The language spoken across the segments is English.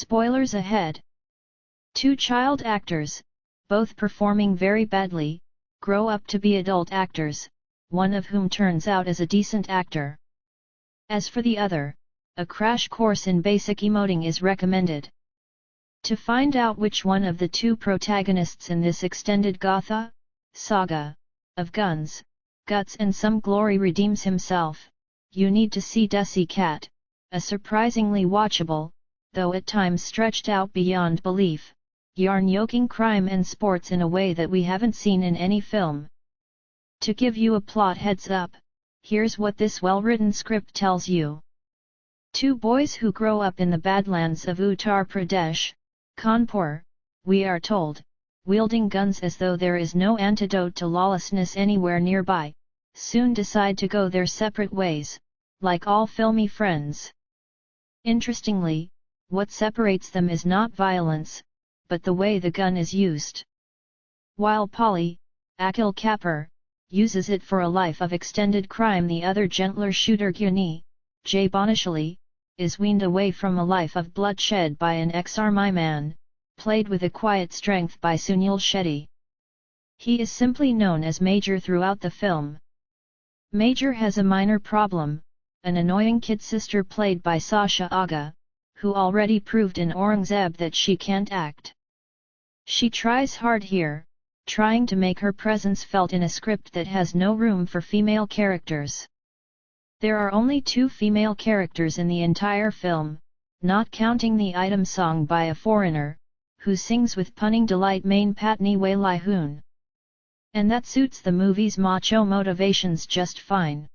Spoilers ahead. Two child actors, both performing very badly, grow up to be adult actors, one of whom turns out as a decent actor. As for the other, a crash course in basic emoting is recommended. To find out which one of the two protagonists in this extended Gotha saga of guns, guts and some glory redeems himself, you need to see Desi Cat, a surprisingly watchable, though at times stretched out beyond belief, yarn yoking crime and sports in a way that we haven't seen in any film. To give you a plot heads up, here's what this well-written script tells you. Two boys who grow up in the badlands of Uttar Pradesh, Kanpur, we are told, wielding guns as though there is no antidote to lawlessness anywhere nearby, soon decide to go their separate ways, like all filmy friends. Interestingly, what separates them is not violence, but the way the gun is used. While Polly, Akhil Kapoor, uses it for a life of extended crime, the other gentler shooter Gyani, Jay Bonishali, is weaned away from a life of bloodshed by an ex-army man, played with a quiet strength by Sunil Shetty. He is simply known as Major throughout the film. Major has a minor problem, an annoying kid sister played by Sasha Agha, who already proved in Aurangzeb that she can't act. She tries hard here, trying to make her presence felt in a script that has no room for female characters. There are only 2 female characters in the entire film, not counting the item song by a foreigner, who sings with punning delight Main Patni Wailai Hoon. And that suits the movie's macho motivations just fine.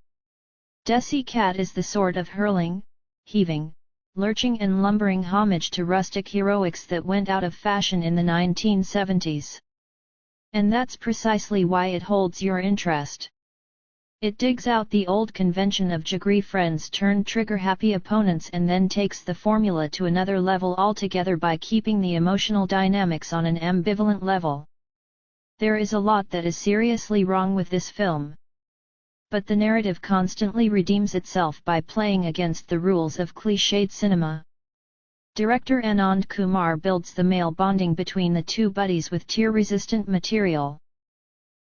Desi Cat is the sort of hurling, heaving, lurching and lumbering homage to rustic heroics that went out of fashion in the 1970s. And that's precisely why it holds your interest. It digs out the old convention of jaggery friends turned trigger-happy opponents and then takes the formula to another level altogether by keeping the emotional dynamics on an ambivalent level. There is a lot that is seriously wrong with this film. But the narrative constantly redeems itself by playing against the rules of cliched cinema. Director Anand Kumar builds the male bonding between the two buddies with tear-resistant material.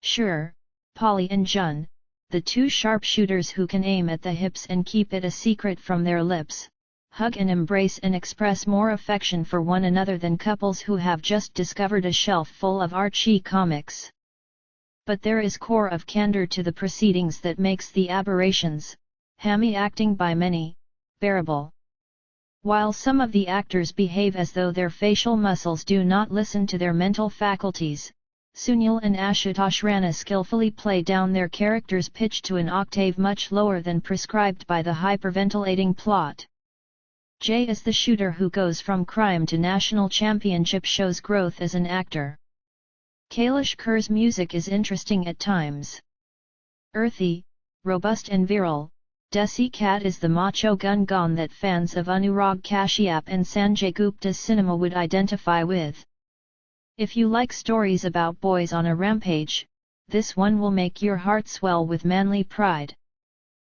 Sure, Polly and Jun, the two sharpshooters who can aim at the hips and keep it a secret from their lips, hug and embrace and express more affection for one another than couples who have just discovered a shelf full of Archie comics. But there is core of candor to the proceedings that makes the aberrations, hammy acting by many, bearable. While some of the actors behave as though their facial muscles do not listen to their mental faculties, Sunil and Ashutosh Rana skillfully play down their characters' pitch to an octave much lower than prescribed by the hyperventilating plot. Jay is the shooter who goes from crime to national championship, shows growth as an actor. Kailash Kher's music is interesting at times. Earthy, robust and virile, Desi Cat is the macho gun that fans of Anurag Kashyap and Sanjay Gupta's cinema would identify with. If you like stories about boys on a rampage, this one will make your heart swell with manly pride.